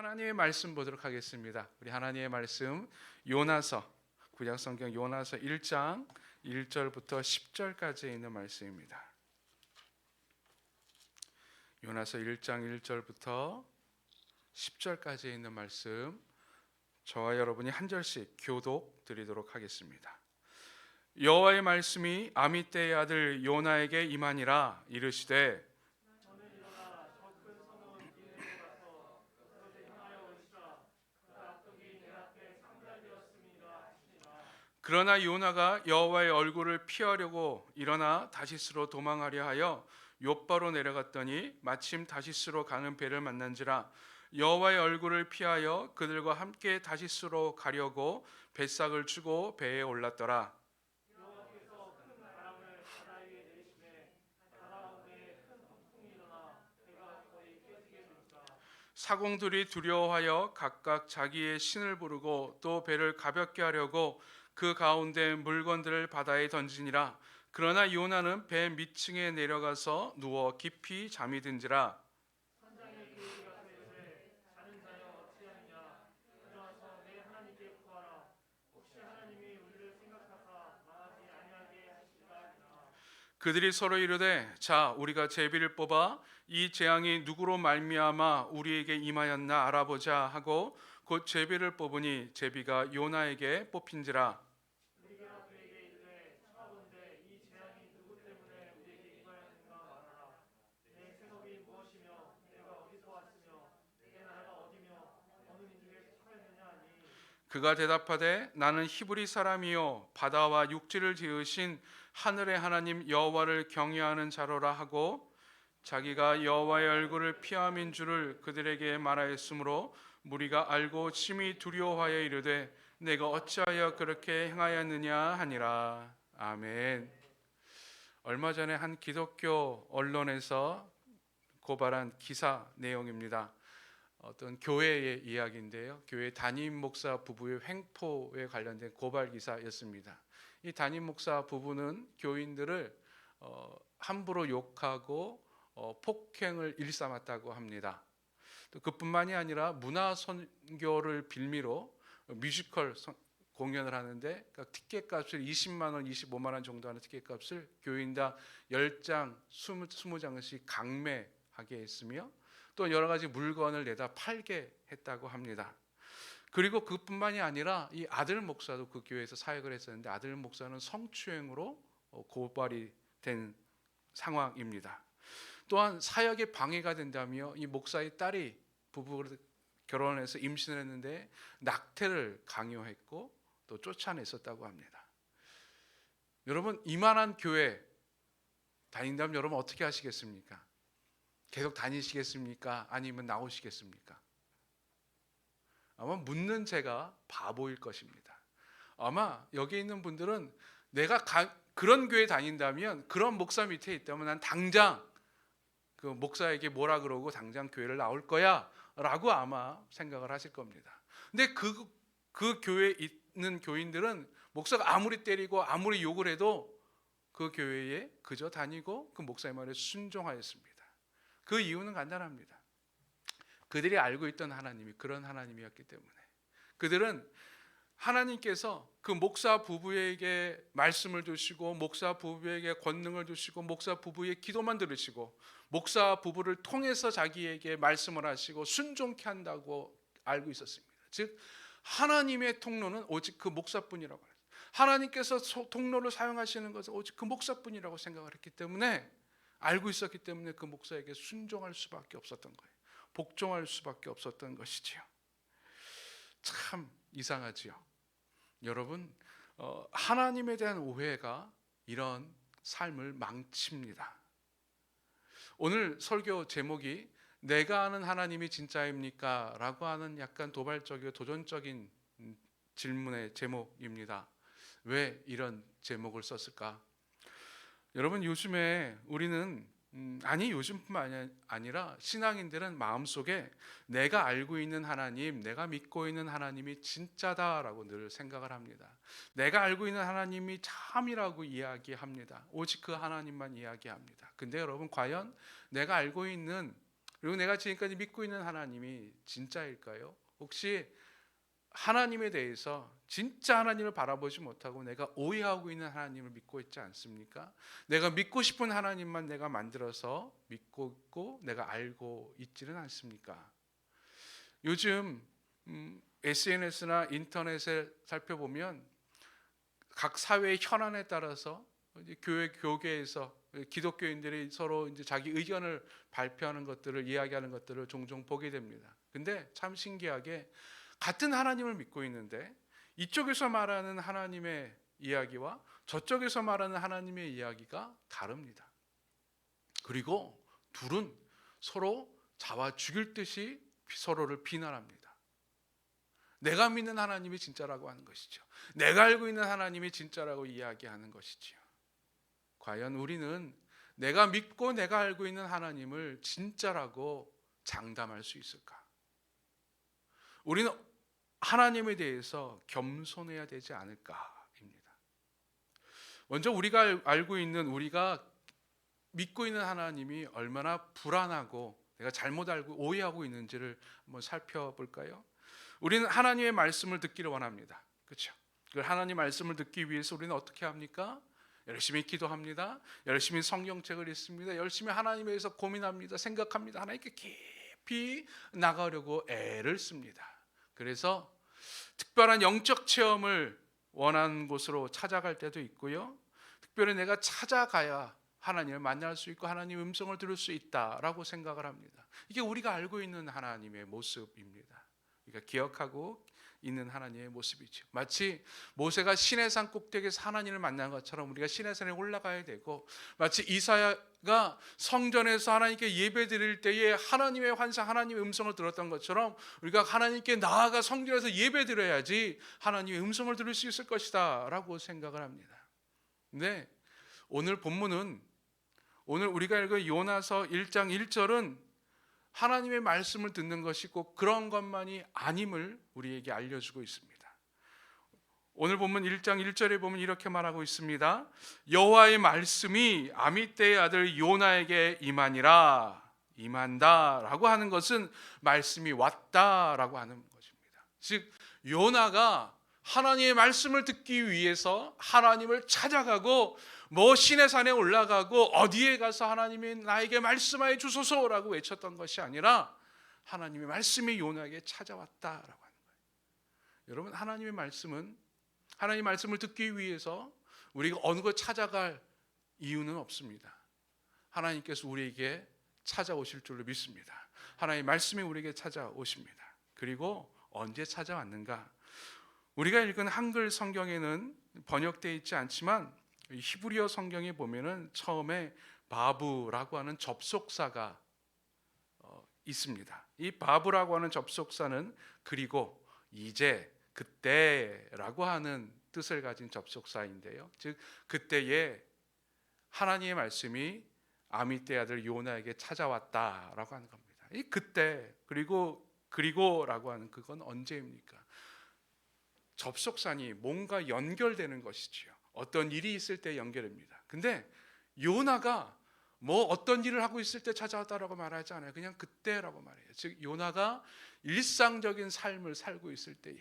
하나님의 말씀 보도록 하겠습니다. 우리 하나님의 말씀 요나서 구약성경 요나서 1장 1절부터 10절까지 있는 말씀입니다. 요나서 1장 1절부터 10절까지 있는 말씀 저와 여러분이 한 절씩 교독 드리도록 하겠습니다. 여호와의 말씀이 아미떼의 아들 요나에게 임하니라. 이르시되 그러나 요나가 여호와의 얼굴을 피하려고 일어나 다시스로 도망하려 하여 욥바로 내려갔더니 마침 다시스로 가는 배를 만난지라. 여호와의 얼굴을 피하여 그들과 함께 다시스로 가려고 뱃삭을 주고 배에 올랐더라. 사공들이 두려워하여 각각 자기의 신을 부르고 또 배를 가볍게 하려고 그 가운데 물건들을 바다에 던지니라. 그러나 요나는 배 밑층에 내려가서 누워 깊이 잠이 든지라. 그들이 서로 이르되 자 우리가 제비를 뽑아 이 재앙이 누구로 말미암아 우리에게 임하였나 알아보자 하고 곧 제비를 뽑으니 제비가 요나에게 뽑힌지라. 그가 대답하되 나는 히브리 사람이요 바다와 육지를 지으신 하늘의 하나님 여호와를 경외하는 자로라 하고 자기가 여호와의 얼굴을 피함인 줄을 그들에게 말하였으므로 무리가 알고 심히 두려워하여 이르되 내가 어찌하여 그렇게 행하였느냐 하니라. 아멘. 얼마 전에 한 기독교 언론에서 고발한 기사 내용입니다. 어떤 교회의 이야기인데요. 교회 담임 목사 부부의 횡포에 관련된 고발 기사였습니다. 이 담임 목사 부부는 교인들을 함부로 욕하고 폭행을 일삼았다고 합니다. 또 그뿐만이 아니라 문화 선교를 빌미로 뮤지컬 공연을 하는데 티켓값을 20만 원, 25만 원 정도 하는 티켓값을 교인당 10장, 20장씩 강매하게 했으며 또 여러 가지 물건을 내다 팔게 했다고 합니다. 그리고 그뿐만이 아니라 이 아들 목사도 그 교회에서 사역을 했었는데 아들 목사는 성추행으로 고발이 된 상황입니다. 또한 사역에 방해가 된다며 이 목사의 딸이 부부를 결혼해서 임신을 했는데 낙태를 강요했고 또 쫓아냈었다고 합니다. 여러분 이만한 교회 다닌다면 여러분 어떻게 하시겠습니까? 계속 다니시겠습니까? 아니면 나오시겠습니까? 아마 묻는 제가 바보일 것입니다. 아마 여기 있는 분들은 내가 그런 교회 다닌다면 그런 목사 밑에 있다면 난 당장 그 목사에게 뭐라 그러고 당장 교회를 나올 거야 라고 아마 생각을 하실 겁니다. 근데 그 교회에 있는 교인들은 목사가 아무리 때리고 아무리 욕을 해도 그 교회에 그저 다니고 그 목사의 말에 순종하였습니다. 그 이유는 간단합니다. 그들이 알고 있던 하나님이 그런 하나님이었기 때문에 그들은 하나님께서 그 목사 부부에게 말씀을 주시고 목사 부부에게 권능을 주시고 목사 부부의 기도만 들으시고 목사 부부를 통해서 자기에게 말씀을 하시고 순종케 한다고 알고 있었습니다. 즉 하나님의 통로는 오직 그 목사뿐이라고 했어요. 하나님께서 통로를 사용하시는 것은 오직 그 목사뿐이라고 생각을 했기 때문에 알고 있었기 때문에 그 목사에게 순종할 수밖에 없었던 거예요. 복종할 수밖에 없었던 것이지요. 참 이상하지요. 여러분 하나님에 대한 오해가 이런 삶을 망칩니다. 오늘 설교 제목이 내가 아는 하나님이 진짜입니까? 라고 하는 약간 도발적이고 도전적인 질문의 제목입니다. 왜 이런 제목을 썼을까? 여러분 요즘에 우리는 요즘뿐만 아니라 신앙인들은 마음속에 내가 알고 있는 하나님, 내가 믿고 있는 하나님이 진짜다라고 늘 생각을 합니다. 내가 알고 있는 하나님이 참이라고 이야기합니다. 오직 그 하나님만 이야기합니다. 근데 여러분 과연 내가 알고 있는 그리고 내가 지금까지 믿고 있는 하나님이 진짜일까요? 혹시 하나님에 대해서 진짜 하나님을 바라보지 못하고 내가 오해하고 있는 하나님을 믿고 있지 않습니까? 내가 믿고 싶은 하나님만 내가 만들어서 믿고 있고 내가 알고 있지는 않습니까? 요즘 SNS나 인터넷을 살펴보면 각 사회의 현안에 따라서 이제 교계에서 기독교인들이 서로 이제 자기 의견을 발표하는 것들을 이야기하는 것들을 종종 보게 됩니다. 근데 참 신기하게 같은 하나님을 믿고 있는데 이쪽에서 말하는 하나님의 이야기와 저쪽에서 말하는 하나님의 이야기가 다릅니다. 그리고 둘은 서로 잡아 죽일 듯이 서로를 비난합니다. 내가 믿는 하나님이 진짜라고 하는 것이죠. 내가 알고 있는 하나님이 진짜라고 이야기하는 것이지요. 과연 우리는 내가 믿고 내가 알고 있는 하나님을 진짜라고 장담할 수 있을까? 우리는 하나님에 대해서 겸손해야 되지 않을까입니다. 먼저 우리가 알고 있는, 우리가 믿고 있는 하나님이 얼마나 불안하고 내가 잘못 알고 오해하고 있는지를 한번 살펴볼까요? 우리는 하나님의 말씀을 듣기를 원합니다. 그렇죠? 그 하나님 말씀을 듣기 위해서 우리는 어떻게 합니까? 열심히 기도합니다. 열심히 성경책을 읽습니다. 열심히 하나님에 대해서 고민합니다. 생각합니다. 하나님께 깊이 나가려고 애를 씁니다. 그래서 특별한 영적 체험을 원하는 곳으로 찾아갈 때도 있고요. 특별히 내가 찾아가야 하나님을 만날 수 있고 하나님의 음성을 들을 수 있다라고 생각을 합니다. 이게 우리가 알고 있는 하나님의 모습입니다. 우리가 기억하고 있는 하나님의 모습이죠. 마치 모세가 시내산 꼭대기에서 하나님을 만난 것처럼 우리가 시내산에 올라가야 되고, 마치 이사야가 성전에서 하나님께 예배드릴 때에 하나님의 환상, 하나님의 음성을 들었던 것처럼 우리가 하나님께 나아가 성전에서 예배드려야지 하나님의 음성을 들을 수 있을 것이다 라고 생각을 합니다. 근데 오늘 본문은, 오늘 우리가 읽은 요나서 1장 1절은 하나님의 말씀을 듣는 것이 꼭 그런 것만이 아님을 우리에게 알려주고 있습니다. 오늘 본문 1장 1절에 보면 이렇게 말하고 있습니다. 여호와의 말씀이 아미떼의 아들 요나에게 임한다 라고 하는 것은 말씀이 왔다라고 하는 것입니다. 즉 요나가 하나님의 말씀을 듣기 위해서 하나님을 찾아가고 시내산에 올라가고 어디에 가서 하나님이 나에게 말씀하여 주소서라고 외쳤던 것이 아니라 하나님의 말씀이 요나에게 찾아왔다라고 하는 거예요. 여러분, 하나님의 말씀은, 하나님의 말씀을 듣기 위해서 우리가 어느 곳 찾아갈 이유는 없습니다. 하나님께서 우리에게 찾아오실 줄로 믿습니다. 하나님의 말씀이 우리에게 찾아오십니다. 그리고 언제 찾아왔는가? 우리가 읽은 한글 성경에는 번역되어 있지 않지만 히브리어 성경에 보면은 처음에 바브라고 하는 접속사가 있습니다. 이 바브라고 하는 접속사는 그리고, 이제, 그때라고 하는 뜻을 가진 접속사인데요. 즉 그때에 하나님의 말씀이 아미떼 아들 요나에게 찾아왔다라고 하는 겁니다. 이 그때 그리고라고 하는 그건 언제입니까? 접속사니 뭔가 연결되는 것이지요. 어떤 일이 있을 때 연결됩니다. 근데 요나가 어떤 일을 하고 있을 때 찾아왔다라고 말하지 않아요. 그냥 그때라고 말해요. 즉 요나가 일상적인 삶을 살고 있을 때에,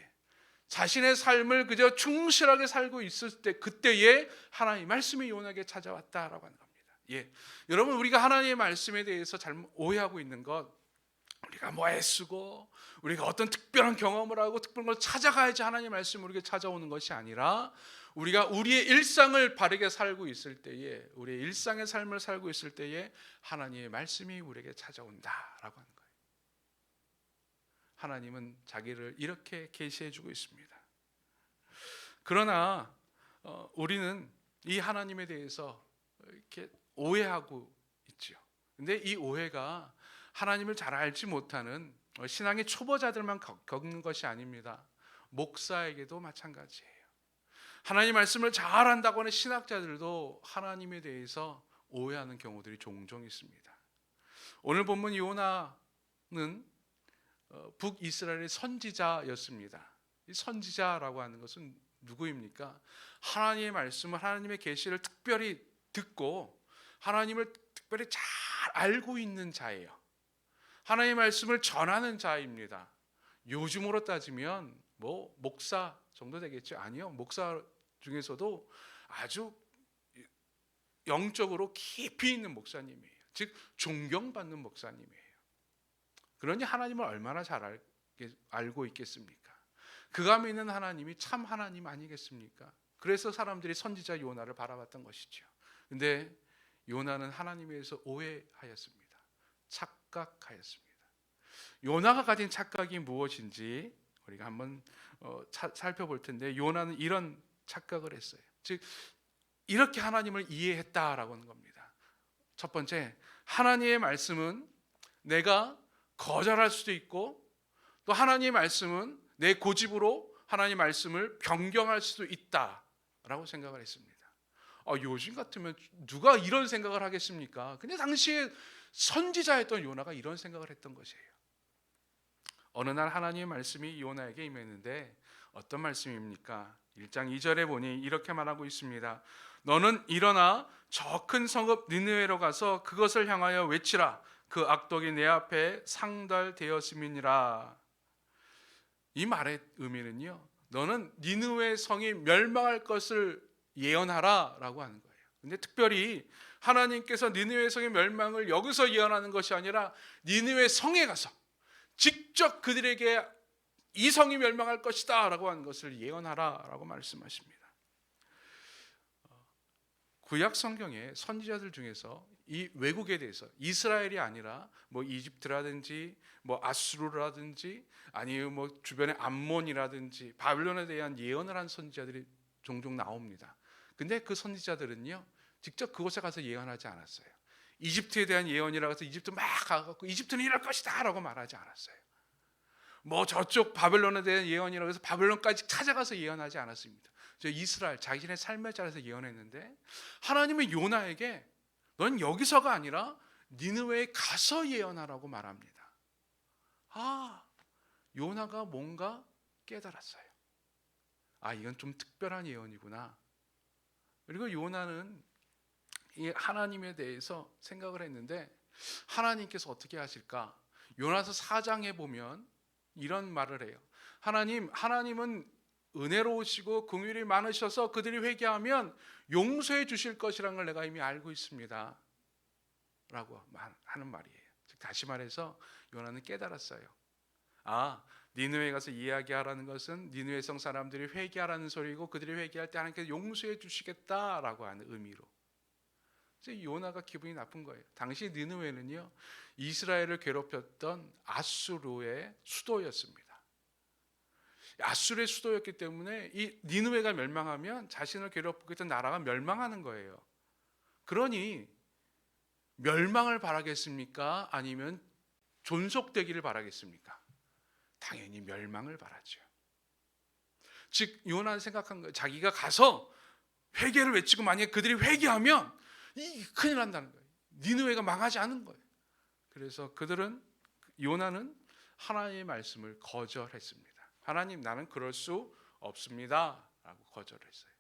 자신의 삶을 그저 충실하게 살고 있을 때, 그때에 하나님의 말씀이 요나에게 찾아왔다라고 하는 겁니다. 여러분, 우리가 하나님의 말씀에 대해서 잘못 오해하고 있는 것, 우리가 애쓰고 우리가 어떤 특별한 경험을 하고 특별한 걸 찾아가야지 하나님의 말씀이 우리에게 찾아오는 것이 아니라, 우리가 우리의 일상을 바르게 살고 있을 때에, 우리의 일상의 삶을 살고 있을 때에 하나님의 말씀이 우리에게 찾아온다라고 하는 거예요. 하나님은 자기를 이렇게 계시해 주고 있습니다. 그러나 우리는 이 하나님에 대해서 이렇게 오해하고 있죠. 근데 이 오해가 하나님을 잘 알지 못하는 신앙의 초보자들만 겪는 것이 아닙니다. 목사에게도 마찬가지예요. 하나님 말씀을 잘 안다고 하는 신학자들도 하나님에 대해서 오해하는 경우들이 종종 있습니다. 오늘 본문 요나는 북이스라엘의 선지자였습니다. 이 선지자라고 하는 것은 누구입니까? 하나님의 말씀을, 하나님의 계시를 특별히 듣고 하나님을 특별히 잘 알고 있는 자예요. 하나님의 말씀을 전하는 자입니다. 요즘으로 따지면 뭐 목사 정도 되겠죠? 아니요. 목사 중에서도 아주 영적으로 깊이 있는 목사님이에요. 즉 존경받는 목사님이에요. 그러니 하나님을 얼마나 잘 알고 있겠습니까? 그가 믿는 하나님이 참 하나님 아니겠습니까? 그래서 사람들이 선지자 요나를 바라봤던 것이죠. 근데 요나는 하나님에 대해서 오해하였습니다. 착각하였습니다. 요나가 가진 착각이 무엇인지 우리가 한번 살펴볼 텐데, 요나는 이런 착각을 했어요. 즉 이렇게 하나님을 이해했다라고 하는 겁니다. 첫 번째, 하나님의 말씀은 내가 거절할 수도 있고, 또 하나님의 말씀은 내 고집으로 하나님의 말씀을 변경할 수도 있다라고 생각을 했습니다. 요즘 같으면 누가 이런 생각을 하겠습니까? 근데 당시에 선지자였던 요나가 이런 생각을 했던 것이에요. 어느 날 하나님의 말씀이 요나에게 임했는데 어떤 말씀입니까? 1장 2절에 보니 이렇게 말하고 있습니다. 너는 일어나 저 큰 성읍 니느웨로 가서 그것을 향하여 외치라. 그 악독이 내 앞에 상달되었음이니라. 이 말의 의미는요, 너는 니느웨 성이 멸망할 것을 예언하라 라고 하는 거예요. 근데 특별히 하나님께서 니느웨 성의 멸망을 여기서 예언하는 것이 아니라 니느웨 성에 가서 직접 그들에게 이 성이 멸망할 것이다 라고 하는 것을 예언하라 라고 말씀하십니다. 구약 성경의 선지자들 중에서 이 왜곡에 대해서, 이스라엘이 아니라 뭐 이집트라든지 뭐 아수르라든지 아니면 뭐 주변의 암몬이라든지 바빌론에 대한 예언을 한 선지자들이 종종 나옵니다. 근데 그 선지자들은요, 직접 그곳에 가서 예언하지 않았어요. 이집트에 대한 예언이라고 해서 이집트 막 가갖고 이집트는 이럴 것이다 라고 말하지 않았어요. 뭐 저쪽 바벨론에 대한 예언이라고 해서 바벨론까지 찾아가서 예언하지 않았습니다. 저 이스라엘 자신의 삶에 따라서 예언했는데, 하나님은 요나에게 넌 여기서가 아니라 니느웨에 가서 예언하라고 말합니다. 요나가 뭔가 깨달았어요. 이건 좀 특별한 예언이구나. 그리고 요나는 이 하나님에 대해서 생각을 했는데, 하나님께서 어떻게 하실까? 요나서 4장에 보면 이런 말을 해요. 하나님은 은혜로우시고 긍휼이 많으셔서 그들이 회개하면 용서해 주실 것이라는 걸 내가 이미 알고 있습니다 라고 하는 말이에요. 즉 다시 말해서 요나는 깨달았어요. 니느웨에 가서 이야기하라는 것은 니느웨 성 사람들이 회개하라는 소리고, 그들이 회개할 때 하나님께서 용서해 주시겠다라고 하는 의미로. 요나가 기분이 나쁜 거예요. 당시 니느웨는요, 이스라엘을 괴롭혔던 아수르의 수도였습니다. 아수르의 수도였기 때문에 이 니느웨가 멸망하면 자신을 괴롭히고 있던 나라가 멸망하는 거예요. 그러니 멸망을 바라겠습니까? 아니면 존속되기를 바라겠습니까? 당연히 멸망을 바라죠. 즉 요나는 생각한 거예요. 자기가 가서 회개를 외치고 만약에 그들이 회개하면 큰일 난다는 거예요. 니느웨가 망하지 않은 거예요. 그래서 요나는 하나님의 말씀을 거절했습니다. 하나님, 나는 그럴 수 없습니다 라고 거절했어요.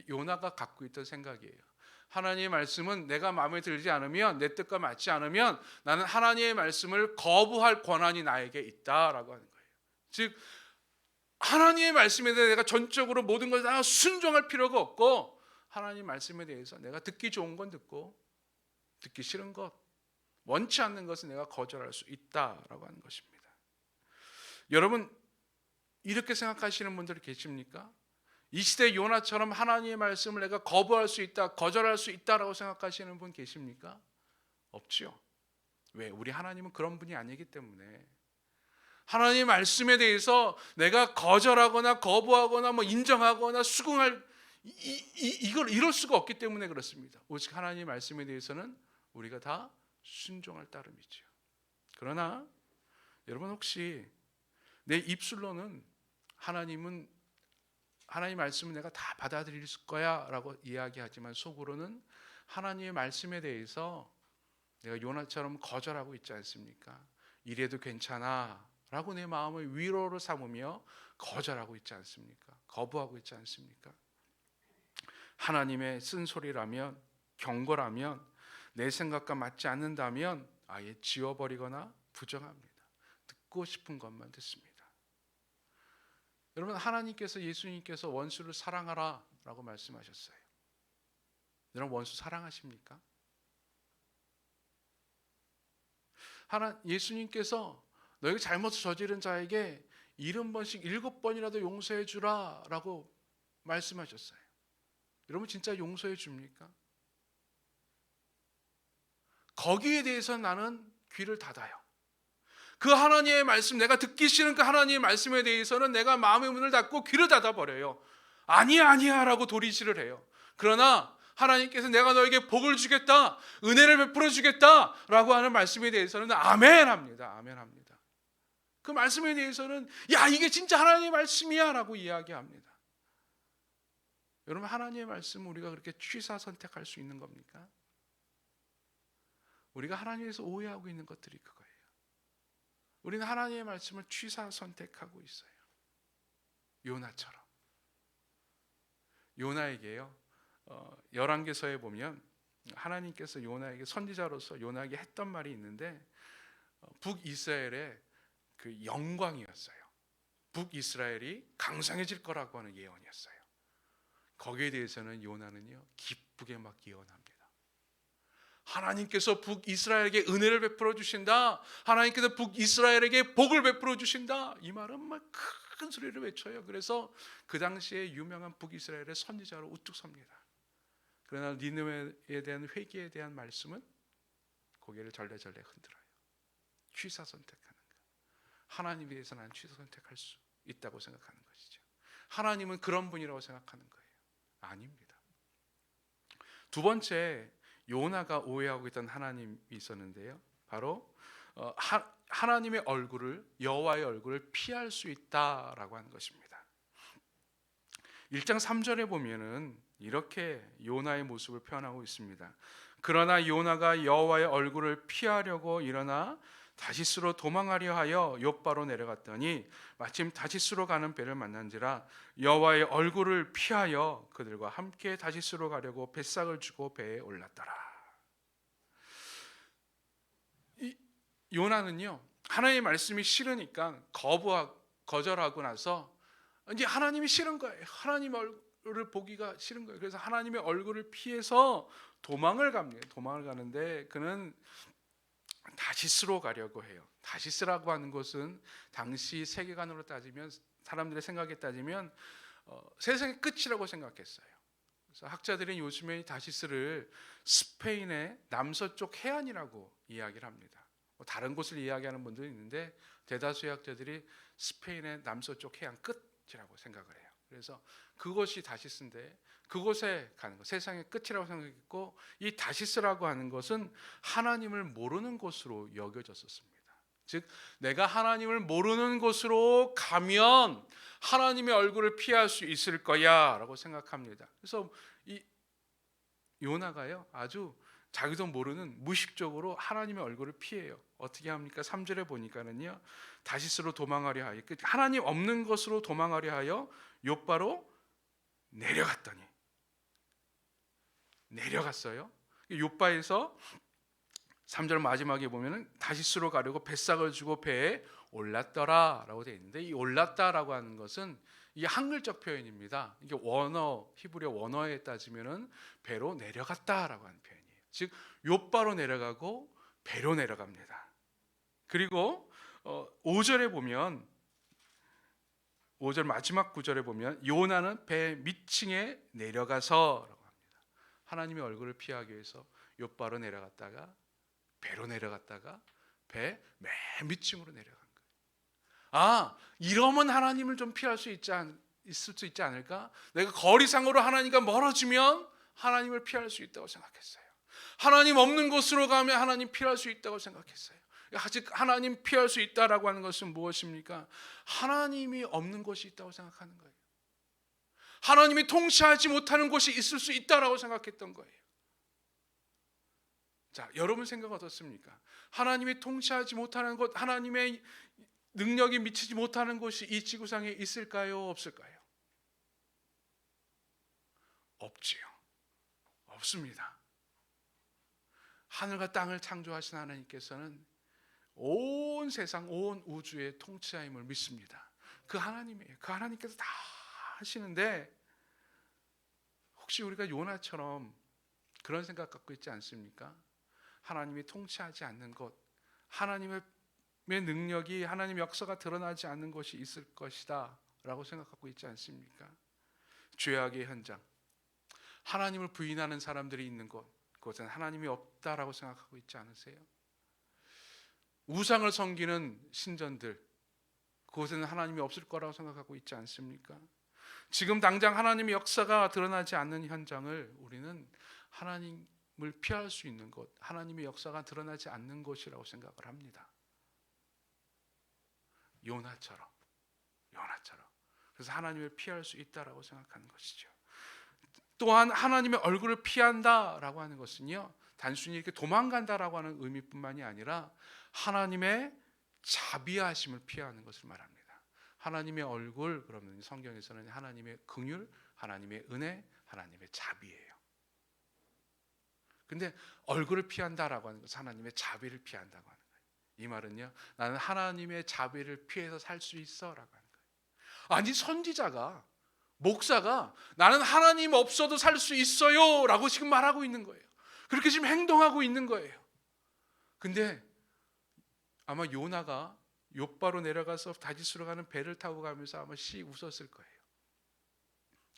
요나가 갖고 있던 생각이에요. 하나님의 말씀은 내가 마음에 들지 않으면, 내 뜻과 맞지 않으면 나는 하나님의 말씀을 거부할 권한이 나에게 있다라고 하는 거예요. 즉 하나님의 말씀에 대해 내가 전적으로 모든 것을 다 순종할 필요가 없고, 하나님 말씀에 대해서 내가 듣기 좋은 건 듣고 듣기 싫은 것, 원치 않는 것은 내가 거절할 수 있다라고 하는 것입니다. 여러분, 이렇게 생각하시는 분들이 계십니까? 이 시대 요나처럼 하나님의 말씀을 내가 거부할 수 있다, 거절할 수 있다라고 생각하시는 분 계십니까? 없죠. 왜? 우리 하나님은 그런 분이 아니기 때문에. 하나님의 말씀에 대해서 내가 거절하거나 거부하거나 뭐 인정하거나 수긍할 이걸 이럴 수가 없기 때문에 그렇습니다. 오직 하나님의 말씀에 대해서는 우리가 다 순종할 따름이죠. 그러나 여러분, 혹시 내 입술로는 하나님 말씀은 내가 다 받아들일 거야 라고 이야기하지만 속으로는 하나님의 말씀에 대해서 내가 요나처럼 거절하고 있지 않습니까? 이래도 괜찮아 라고 내 마음을 위로로 삼으며 거절하고 있지 않습니까? 거부하고 있지 않습니까? 하나님의 쓴소리라면, 경고라면, 내 생각과 맞지 않는다면 아예 지워버리거나 부정합니다. 듣고 싶은 것만 듣습니다. 여러분, 하나님께서, 예수님께서 원수를 사랑하라 라고 말씀하셨어요. 여러분, 원수 사랑하십니까? 예수님께서 너희가 잘못을 저지른 자에게 70번씩 7번이라도 용서해 주라 라고 말씀하셨어요. 여러분, 진짜 용서해 줍니까? 거기에 대해서 나는 귀를 닫아요. 그 하나님의 말씀, 내가 듣기 싫은 그 하나님의 말씀에 대해서는 내가 마음의 문을 닫고 귀를 닫아버려요. 아니야 아니야 라고 도리질을 해요. 그러나 하나님께서 내가 너에게 복을 주겠다, 은혜를 베풀어 주겠다 라고 하는 말씀에 대해서는 아멘 합니다. 아멘 합니다. 그 말씀에 대해서는 야, 이게 진짜 하나님의 말씀이야 라고 이야기합니다. 여러분, 하나님의 말씀을 우리가 그렇게 취사 선택할 수 있는 겁니까? 우리가 하나님에서 오해하고 있는 것들이 그거예요. 우리는 하나님의 말씀을 취사 선택하고 있어요. 요나처럼. 요나에게요, 열왕기서에 보면 하나님께서 요나에게, 선지자로서 요나에게 했던 말이 있는데, 북이스라엘의 그 영광이었어요. 북이스라엘이 강성해질 거라고 하는 예언이었어요. 거기에 대해서는 요나는요, 기쁘게 막 예언합니다. 하나님께서 북이스라엘에게 은혜를 베풀어 주신다, 하나님께서 북이스라엘에게 복을 베풀어 주신다, 이 말은 막 큰 소리를 외쳐요. 그래서 그 당시에 유명한 북이스라엘의 선지자로 우뚝 섭니다. 그러나 니느웨에 대한 회개에 대한 말씀은 고개를 절레절레 흔들어요. 취사 선택하는 거. 하나님에 대해서 난 취사 선택할 수 있다고 생각하는 것이죠. 하나님은 그런 분이라고 생각하는 거예요. 아닙니다. 두 번째, 요나가 오해하고 있던 하나님이 있었는데요, 바로 하나님의 얼굴을, 여호와의 얼굴을 피할 수 있다라고 하는 것입니다. 1장 3절에 보면은 이렇게 요나의 모습을 표현하고 있습니다. 그러나 요나가 여호와의 얼굴을 피하려고 일어나 다시스로 도망하려 하여 욥바로 내려갔더니 마침 다시스로 가는 배를 만난지라 여호와의 얼굴을 피하여 그들과 함께 다시스로 가려고 뱃삭을 주고 배에 올랐더라. 요나는요, 하나님의 말씀이 싫으니까 거절하고 나서 이제 하나님이 싫은 거예요. 하나님 얼굴을 보기가 싫은 거예요. 그래서 하나님의 얼굴을 피해서 도망을 갑니다. 도망을 가는데 그는 다시스로 가려고 해요. 다시스라고 하는 곳은 당시 세계관으로 따지면, 사람들의 생각에 따지면 세상의 끝이라고 생각했어요. 그래서 학자들은 요즘에 다시스를 스페인의 남서쪽 해안이라고 이야기를 합니다. 다른 곳을 이야기하는 분들이 있는데 대다수의 학자들이 스페인의 남서쪽 해안 끝이라고 생각을 해요. 그래서 그것이 다시스인데 그곳에 가는 것, 세상의 끝이라고 생각했고, 이 다시스라고 하는 것은 하나님을 모르는 곳으로 여겨졌었습니다. 즉, 내가 하나님을 모르는 곳으로 가면 하나님의 얼굴을 피할 수 있을 거야 라고 생각합니다. 그래서 이 요나가요, 아주 자기도 모르는 무의식적으로 하나님의 얼굴을 피해요. 어떻게 합니까? 3절에 보니까는요, 다시스로 도망하려 하여, 하나님 없는 곳으로 도망하려 하여 욥바로 내려갔어요. 욥바에서 3절 마지막에 보면은 다시스로 가려고 뱃삭을 주고 배에 올랐더라라고 되어 있는데, 이 올랐다라고 하는 것은 이게 한글적 표현입니다. 이게 원어, 히브리어 원어에 따지면은 배로 내려갔다라고 하는 표현이에요. 즉, 욥바로 내려가고 배로 내려갑니다. 그리고 5절에 보면, 5절 마지막 구절에 보면 요나는 배 밑층에 내려가서라고 합니다. 하나님의 얼굴을 피하기 위해서 욥바로 내려갔다가 배로 내려갔다가 배 맨 밑층으로 내려간 거예요. 아, 이러면 하나님을 좀 피할 수 있을 수 있지 않을까? 내가 거리상으로 하나님과 멀어지면 하나님을 피할 수 있다고 생각했어요. 하나님 없는 곳으로 가면 하나님 피할 수 있다고 생각했어요. 아직 하나님 피할 수 있다라고 하는 것은 무엇입니까? 하나님이 없는 곳이 있다고 생각하는 거예요. 하나님이 통치하지 못하는 곳이 있을 수 있다라고 생각했던 거예요. 자, 여러분 생각 어떻습니까? 하나님이 통치하지 못하는 곳, 하나님의 능력이 미치지 못하는 곳이 이 지구상에 있을까요? 없을까요? 없지요. 없습니다. 하늘과 땅을 창조하신 하나님께서는 온 세상, 온 우주의 통치자임을 믿습니다. 그 하나님이에요. 그 하나님께서 다 하시는데 혹시 우리가 요나처럼 그런 생각 갖고 있지 않습니까? 하나님이 통치하지 않는 것, 하나님의 능력이, 하나님의 역사가 드러나지 않는 것이 있을 것이다 라고 생각하고 있지 않습니까? 죄악의 현장, 하나님을 부인하는 사람들이 있는 곳, 그것은 하나님이 없다라고 생각하고 있지 않으세요? 우상을 섬기는 신전들, 그곳에는 하나님이 없을 거라고 생각하고 있지 않습니까? 지금 당장 하나님의 역사가 드러나지 않는 현장을 우리는 하나님을 피할 수 있는 곳, 하나님의 역사가 드러나지 않는 곳이라고 생각을 합니다. 요나처럼. 그래서 하나님을 피할 수 있다라고 생각하는 것이죠. 또한 하나님의 얼굴을 피한다라고 하는 것은요, 단순히 이렇게 도망간다라고 하는 의미뿐만이 아니라 하나님의 자비하심을 피하는 것을 말합니다. 하나님의 얼굴, 그러면 성경에서는 하나님의 긍휼, 하나님의 은혜, 하나님의 자비예요. 근데 얼굴을 피한다라고 하는 것은 하나님의 자비를 피한다고 하는 거예요. 이 말은요, 나는 하나님의 자비를 피해서 살 수 있어라고 하는 거예요. 아니, 선지자가, 목사가 나는 하나님 없어도 살 수 있어요 라고 지금 말하고 있는 거예요. 그렇게 지금 행동하고 있는 거예요. 근데 아마 요나가 욥바로 내려가서 다짓으로 가는 배를 타고 가면서 아마 웃었을 거예요.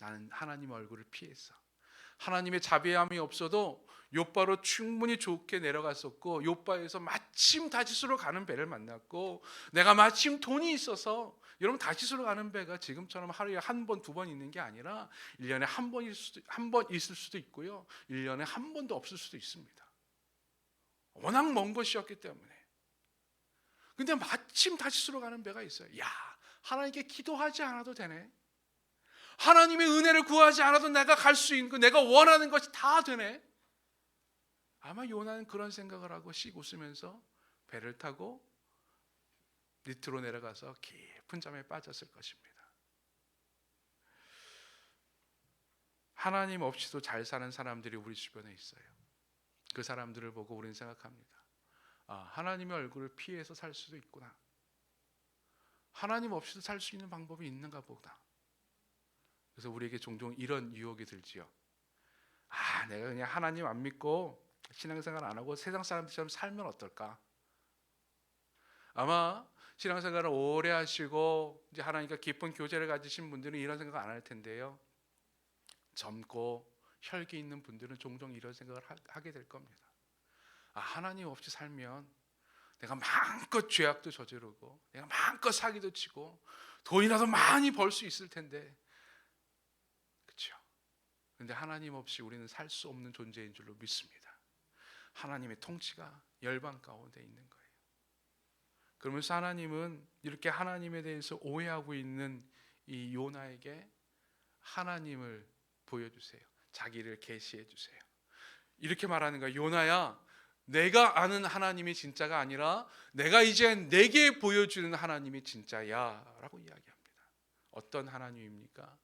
나는 하나님 얼굴을 피했어. 하나님의 자비함이 없어도 욥바로 충분히 좋게 내려갔었고, 욥바에서 마침 다짓으로 가는 배를 만났고, 내가 마침 돈이 있어서, 여러분 다짓으로 가는 배가 지금처럼 하루에 한 번, 두 번 있는 게 아니라 1년에 한 번 있을 수도 있고요, 1년에 한 번도 없을 수도 있습니다. 워낙 먼 것이었기 때문에. 근데 마침 다시스로 가는 배가 있어요. 야, 하나님께 기도하지 않아도 되네. 하나님의 은혜를 구하지 않아도 내가 갈 수 있는 거, 내가 원하는 것이 다 되네. 아마 요나는 그런 생각을 하고 씩 웃으면서 배를 타고 밑으로 내려가서 깊은 잠에 빠졌을 것입니다. 하나님 없이도 잘 사는 사람들이 우리 주변에 있어요. 그 사람들을 보고 우리는 생각합니다. 하나님의 얼굴을 피해서 살 수도 있구나. 하나님 없이도 살 수 있는 방법이 있는가 보다. 그래서 우리에게 종종 이런 유혹이 들지요. 내가 그냥 하나님 안 믿고 신앙생활 안 하고 세상 사람들처럼 살면 어떨까? 아마 신앙생활을 오래 하시고 이제 하나님과 깊은 교제를 가지신 분들은 이런 생각 안 할 텐데요. 젊고 혈기 있는 분들은 종종 이런 생각을 하게 될 겁니다. 하나님 없이 살면 내가 마음껏 죄악도 저지르고 내가 마음껏 사기도 치고 돈이라도 많이 벌 수 있을 텐데, 그렇죠? 그런데 하나님 없이 우리는 살 수 없는 존재인 줄로 믿습니다. 하나님의 통치가 열방 가운데 있는 거예요. 그러면서 하나님은 이렇게 하나님에 대해서 오해하고 있는 이 요나에게 하나님을 보여주세요. 자기를 계시해 주세요. 이렇게 말하는 거예요. 요나야, 내가 아는 하나님이 진짜가 아니라 내가 이제 내게 보여주는 하나님이 진짜야 라고 이야기합니다. 어떤 하나님입니까?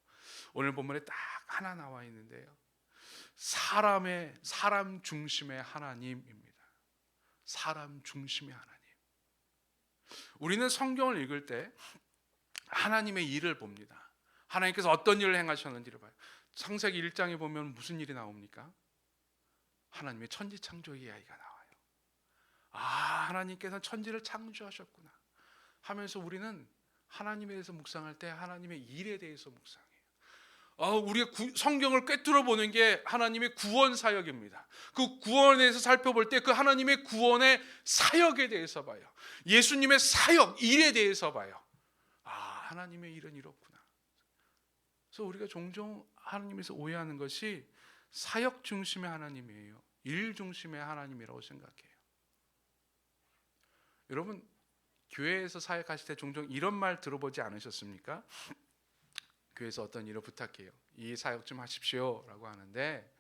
오늘 본문에 딱 하나 나와 있는데요, 사람 중심의 하나님입니다. 사람 중심의 하나님. 우리는 성경을 읽을 때 하나님의 일을 봅니다. 하나님께서 어떤 일을 행하셨는지를 봐요. 창세기 1장에 보면 무슨 일이 나옵니까? 하나님의 천지창조 이야기가 나와요. 하나님께서 천지를 창조하셨구나 하면서 우리는 하나님에 대해서 묵상할 때 하나님의 일에 대해서 묵상해요. 우리가 성경을 꿰뚫어 보는 게 하나님의 구원 사역입니다. 그 구원에 대해서 살펴볼 때 그 하나님의 구원의 사역에 대해서 봐요. 예수님의 사역, 일에 대해서 봐요. 하나님의 일은 이렇구나. 그래서 우리가 종종 하나님에서 오해하는 것이 사역 중심의 하나님이에요. 일 중심의 하나님이라고 생각해요. 여러분, 교회에서 사역하실 때 종종 이런 말 들어보지 않으셨습니까? 교회에서 어떤 일을 부탁해요. 이 사역 좀 하십시오 라고 하는데,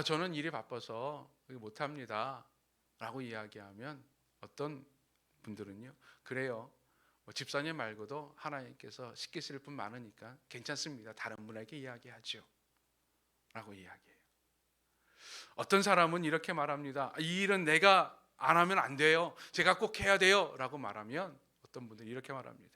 저는 일이 바빠서 못합니다 라고 이야기하면 어떤 분들은요, 그래요, 집사님 말고도 하나님께서 시키실 분 많으니까 괜찮습니다, 다른 분에게 이야기하죠 라고 이야기해요. 어떤 사람은 이렇게 말합니다. 이 일은 내가 안 하면 안 돼요. 제가 꼭 해야 돼요. 라고 말하면 어떤 분들이 이렇게 말합니다.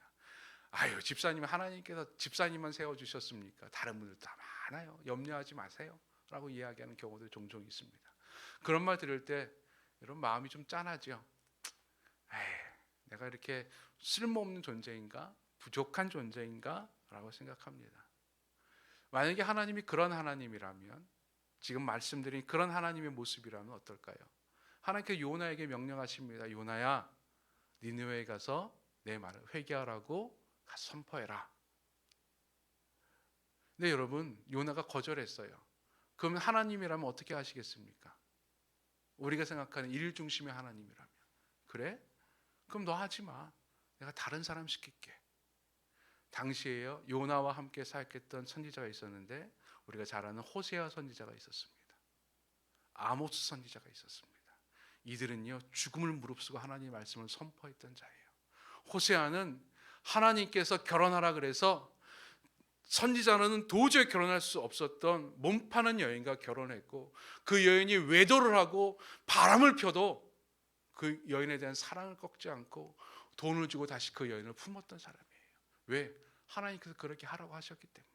아유, 집사님, 하나님께서 집사님만 세워주셨습니까? 다른 분들 다 많아요. 염려하지 마세요. 라고 이야기하는 경우도 종종 있습니다. 그런 말 들을 때 여러분 마음이 좀 짠하죠. 에이, 내가 이렇게 쓸모없는 존재인가? 부족한 존재인가? 라고 생각합니다. 만약에 하나님이 그런 하나님이라면, 지금 말씀드린 그런 하나님의 모습이라면 어떨까요? 하나님께서 요나에게 명령하십니다. 요나야, 니느웨에 가서 내 말을 회개하라고 가서 선포해라. 근데 여러분, 요나가 거절했어요. 그러면 하나님이라면 어떻게 하시겠습니까? 우리가 생각하는 일 중심의 하나님이라면, 그래? 그럼 너 하지 마. 내가 다른 사람 시킬게. 당시에요, 요나와 함께 사역했던 선지자가 있었는데, 우리가 잘 아는 호세아 선지자가 있었습니다. 아모스 선지자가 있었습니다. 이들은요, 죽음을 무릅쓰고 하나님의 말씀을 선포했던 자예요. 호세아는 하나님께서 결혼하라 그래서 선지자는 도저히 결혼할 수 없었던 몸 파는 여인과 결혼했고, 그 여인이 외도를 하고 바람을 펴도 그 여인에 대한 사랑을 꺾지 않고 돈을 주고 다시 그 여인을 품었던 사람이에요. 왜? 하나님께서 그렇게 하라고 하셨기 때문에.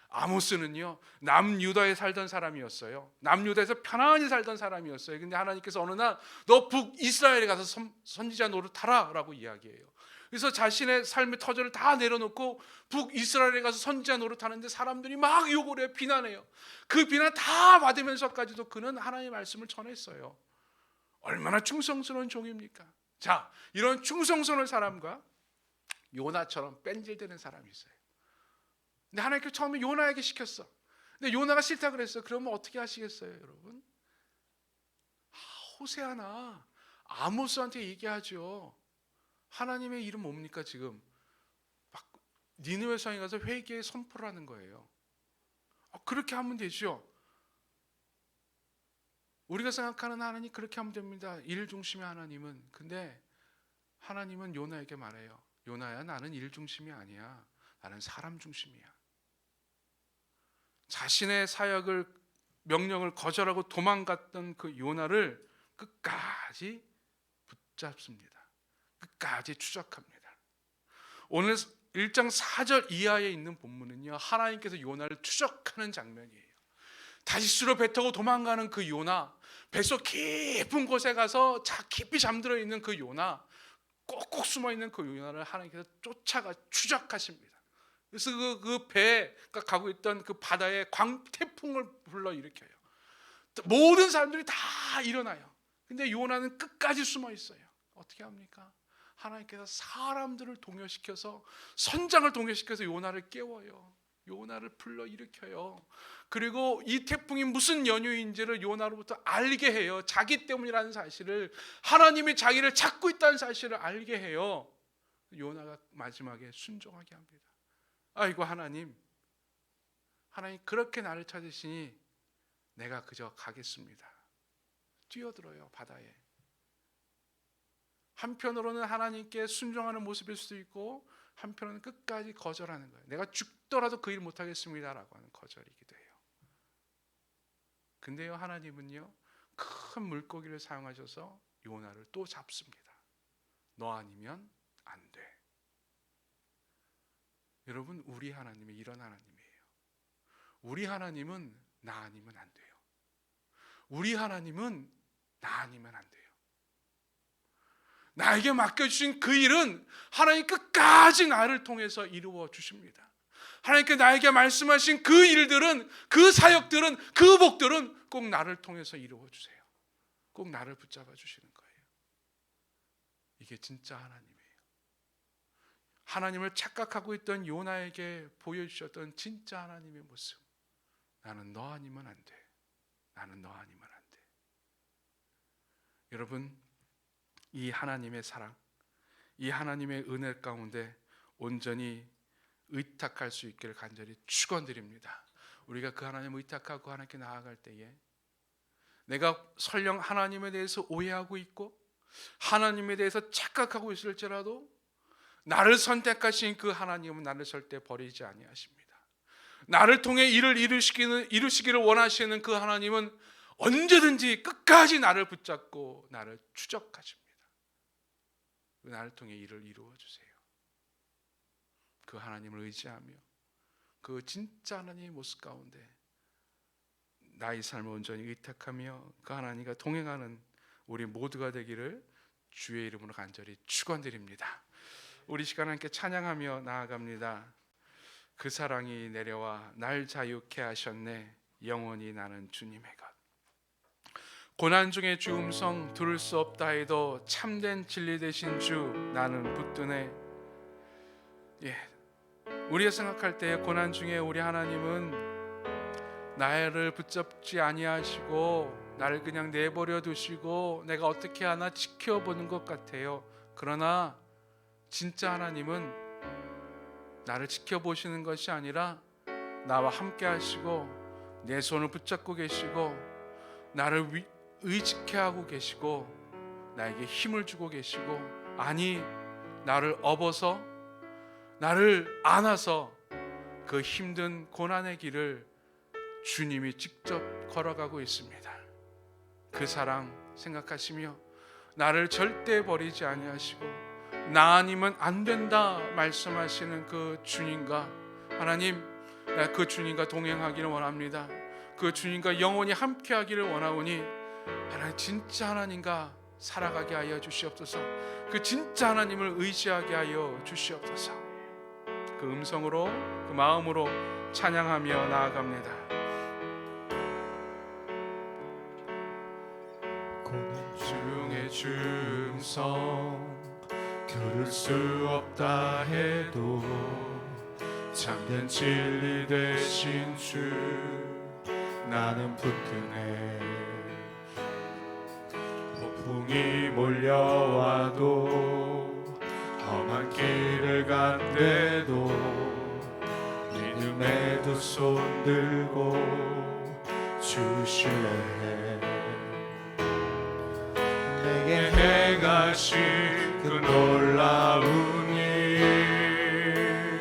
아모스는요, 남유다에 살던 사람이었어요. 남유다에서 편안히 살던 사람이었어요. 근데 하나님께서 어느 날 너 북이스라엘에 가서 선지자 노릇하라 라고 이야기해요. 그래서 자신의 삶의 터전을 다 내려놓고 북이스라엘에 가서 선지자 노릇하는데 사람들이 막 욕을 해요. 비난해요. 그 비난 다 받으면서까지도 그는 하나님의 말씀을 전했어요. 얼마나 충성스러운 종입니까? 자, 이런 충성스러운 사람과 요나처럼 뺀질되는 사람이 있어요. 근데 하나님께서 처음에 요나에게 시켰어. 근데 요나가 싫다 그랬어. 그러면 어떻게 하시겠어요, 여러분? 호세아나 아모스한테 얘기하죠. 하나님의 이름 뭡니까 지금? 막 니느웨 성에 가서 회개의 선포를 하는 거예요. 그렇게 하면 되죠. 우리가 생각하는 하나님 그렇게 하면 됩니다. 일 중심의 하나님은. 근데 하나님은 요나에게 말해요. 요나야, 나는 일 중심이 아니야. 나는 사람 중심이야. 자신의 사역을 명령을 거절하고 도망갔던 그 요나를 끝까지 붙잡습니다. 끝까지 추적합니다. 오늘 1장 4절 이하에 있는 본문은요, 하나님께서 요나를 추적하는 장면이에요. 다시스로 배 타고 도망가는 그 요나, 뱃속 깊은 곳에 가서 깊이 잠들어 있는 그 요나, 꼭꼭 숨어 있는 그 요나를 하나님께서 쫓아가 추적하십니다. 그래서 그 배가 가고 있던 그 바다에 광태풍을 불러일으켜요. 모든 사람들이 다 일어나요. 근데 요나는 끝까지 숨어 있어요. 어떻게 합니까? 하나님께서 사람들을 동요시켜서, 선장을 동요시켜서 요나를 깨워요. 요나를 불러일으켜요. 그리고 이 태풍이 무슨 연유인지를 요나로부터 알게 해요. 자기 때문이라는 사실을, 하나님이 자기를 찾고 있다는 사실을 알게 해요. 요나가 마지막에 순종하게 합니다. 아이고 하나님 그렇게 나를 찾으시니 내가 그저 가겠습니다. 뛰어들어요, 바다에. 한편으로는 하나님께 순종하는 모습일 수도 있고, 한편으로는 끝까지 거절하는 거예요. 내가 죽더라도 그 일 못하겠습니다라고 하는 거절이기도 해요. 근데요, 하나님은요, 큰 물고기를 사용하셔서 요나를 또 잡습니다. 너 아니면 안 돼. 여러분, 우리 하나님이 이런 하나님이에요. 우리 하나님은 나 아니면 안 돼요. 우리 하나님은 나 아니면 안 돼요. 나에게 맡겨주신 그 일은 하나님 끝까지 나를 통해서 이루어 주십니다. 하나님께 나에게 말씀하신 그 일들은, 그 사역들은, 그 복들은 꼭 나를 통해서 이루어 주세요. 꼭 나를 붙잡아 주시는 거예요. 이게 진짜 하나님이에요. 하나님을 착각하고 있던 요나에게 보여주셨던 진짜 하나님의 모습. 나는 너 아니면 안 돼. 나는 너 아니면 안 돼. 여러분, 이 하나님의 사랑, 이 하나님의 은혜 가운데 온전히 의탁할 수 있기를 간절히 축원드립니다. 우리가 그 하나님을 의탁하고 하나님께 나아갈 때에, 내가 설령 하나님에 대해서 오해하고 있고 하나님에 대해서 착각하고 있을지라도 나를 선택하신 그 하나님은 나를 절대 버리지 아니하십니다. 나를 통해 일을 이루시기를 원하시는 그 하나님은 언제든지 끝까지 나를 붙잡고 나를 추적하십니다. 나를 통해 일을 이루어 주세요. 그 하나님을 의지하며 그 진짜 하나님의 모습 가운데 나의 삶을 온전히 의탁하며 그 하나님과 동행하는 우리 모두가 되기를 주의 이름으로 간절히 축원드립니다. 우리 시간 함께 찬양하며 나아갑니다. 그 사랑이 내려와 날 자유케 하셨네. 영원히 나는 주님의 것. 고난 중에 주 음성 들을 수 없다 해도 참된 진리 되신 주 나는 붙드네. 우리가 생각할 때 고난 중에 우리 하나님은 나를 붙잡지 아니하시고 나를 그냥 내버려 두시고 내가 어떻게 하나 지켜보는 것 같아요. 그러나 진짜 하나님은 나를 지켜보시는 것이 아니라 나와 함께 하시고 내 손을 붙잡고 계시고 나를 의지케 하고 계시고 나에게 힘을 주고 계시고, 아니 나를 업어서 나를 안아서 그 힘든 고난의 길을 주님이 직접 걸어가고 있습니다. 그 사랑 생각하시며 나를 절대 버리지 아니하시고 나 아니면 안 된다 말씀하시는 그 주님과 하나님, 나 그 주님과 동행하기를 원합니다. 그 주님과 영원히 함께하기를 원하오니 하나님, 진짜 하나님과 살아가게 하여 주시옵소서. 그 진짜 하나님을 의지하게 하여 주시옵소서. 그 음성으로 그 마음으로 찬양하며 나아갑니다. 고난 중에 주 음성 들을 수 없다 해도 참된 진리 되신 주 나는 붙드네. 폭풍이 몰려와도 험한 길을 간대도 믿음의 두 손 들고 주 신뢰해. 내게 행하신 그 놀라운 일,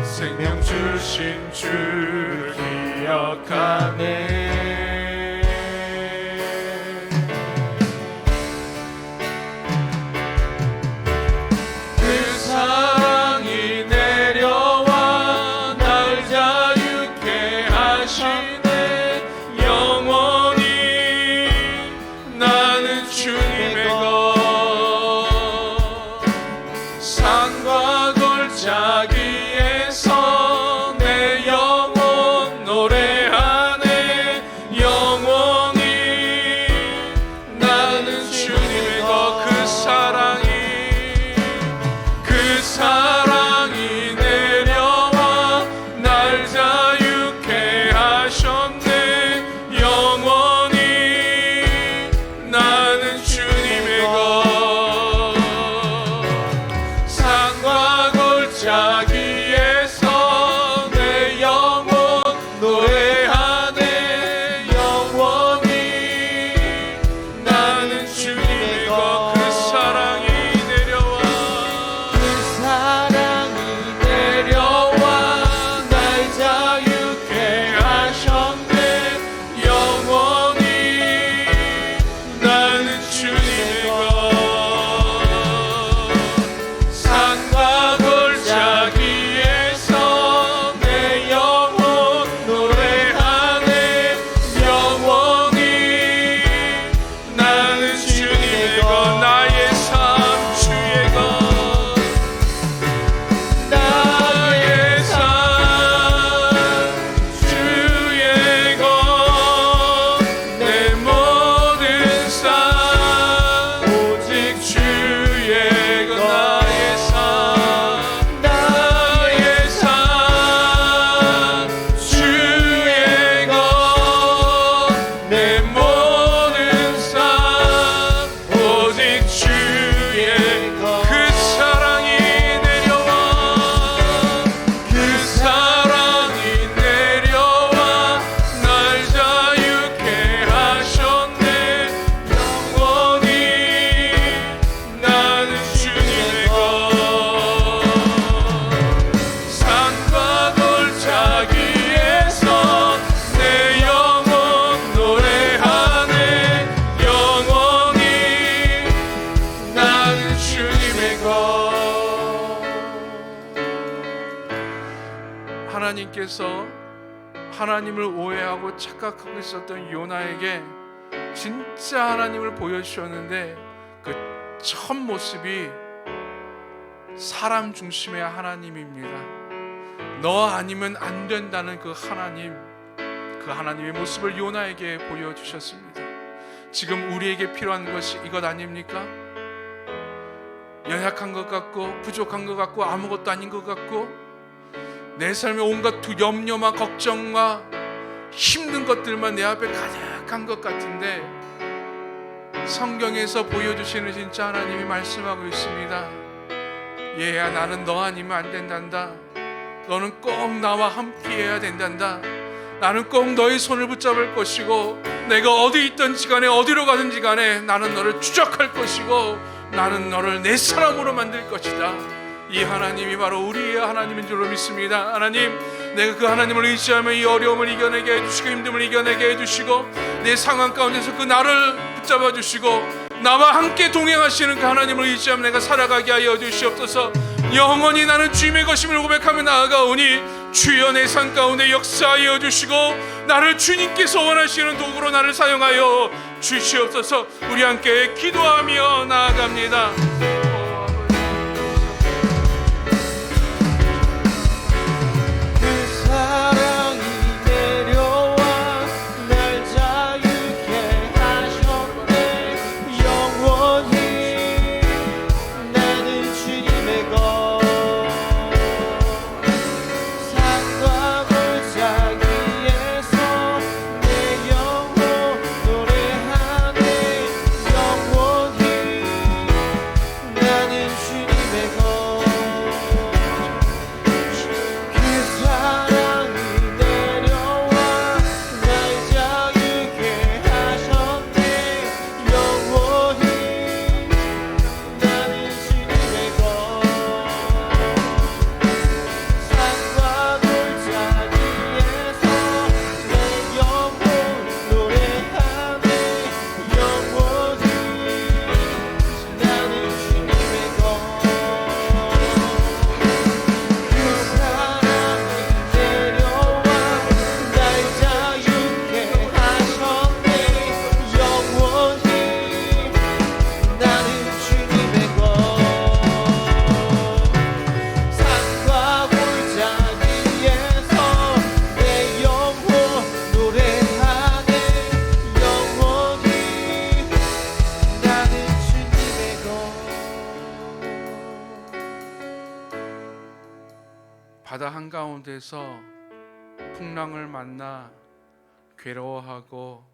생명 주신 주를 기억하네. 그 사랑이 내려와 날 자유케 하시네. 영원히 나는 주님의 것. 산과 골짜기에서 내 영혼 노래하네. 영원히 나는 주님의 것. 그 사랑이 내려와 날 자유케 하셨네. 영원히 나는 주님의 것. 산과 골짜기 하나님께서 하나님을 오해하고 착각하고 있었던 요나에게 진짜 하나님을 보여주셨는데 그 첫 모습이 사람 중심의 하나님입니다. 너 아니면 안 된다는 그 하나님의 모습을 요나에게 보여주셨습니다. 지금 우리에게 필요한 것이 이것 아닙니까? 연약한 것 같고 부족한 것 같고 아무것도 아닌 것 같고 내 삶에 온갖 염려와 걱정과 힘든 것들만 내 앞에 가득한 것 같은데 성경에서 보여주시는 진짜 하나님이 말씀하고 있습니다. 얘야, 나는 너 아니면 안 된단다. 너는 꼭 나와 함께 해야 된단다. 나는 꼭 너의 손을 붙잡을 것이고 내가 어디 있든지 간에 어디로 가든지 간에 나는 너를 추적할 것이고 나는 너를 내 사람으로 만들 것이다. 이 하나님이 바로 우리의 하나님인 줄로 믿습니다. 하나님, 내가 그 하나님을 의지하며 이 어려움을 이겨내게 해주시고 힘듦을 이겨내게 해주시고 내 상황 가운데서 그 나를 붙잡아 주시고 나와 함께 동행하시는 그 하나님을 의지하며 내가 살아가게 하여 주시옵소서. 영원히 나는 주님의 것임을 고백하며 나아가오니 주여 내 삶 가운데 역사하여 주시고 나를 주님께서 원하시는 도구로 나를 사용하여 주시옵소서. 우리 함께 기도하며 나아갑니다. 바다 한가운데서 풍랑을 만나 괴로워하고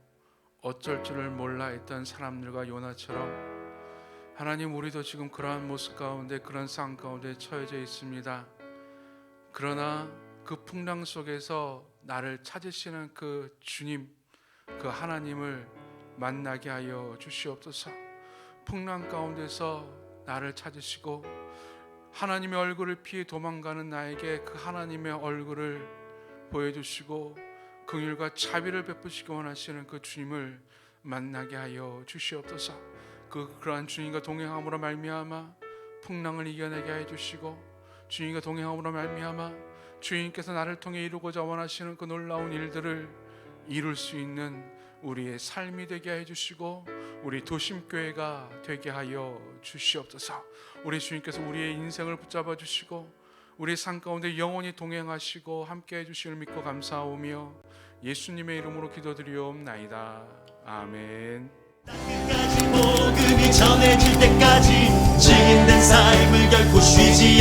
어쩔 줄을 몰라 했던 사람들과 요나처럼 하나님, 우리도 지금 그러한 모습 가운데 그런 상황 가운데 처해져 있습니다. 그러나 그 풍랑 속에서 나를 찾으시는 그 주님, 그 하나님을 만나게 하여 주시옵소서. 풍랑 가운데서 나를 찾으시고 하나님의 얼굴을 피해 도망가는 나에게 그 하나님의 얼굴을 보여주시고 긍휼과 자비를 베푸시기 원하시는 그 주님을 만나게 하여 주시옵소서. 그러한 주님과 동행함으로 말미암아 풍랑을 이겨내게 해 주시고 주님과 동행함으로 말미암아 주님께서 나를 통해 이루고자 원하시는 그 놀라운 일들을 이룰 수 있는 우리의 삶이 되게 해 주시고 우리 도심교회가 되게 하여 주시옵소서. 우리 주님께서 우리의 인생을 붙잡아 주시고 우리 삶 가운데 영원히 동행하시고 함께 해주시를 믿고 감사하오며 예수님의 이름으로 기도드리옵나이다. 아멘. 끝까지 복음이 전해질 때까지 증인된 삶을 결코 쉬지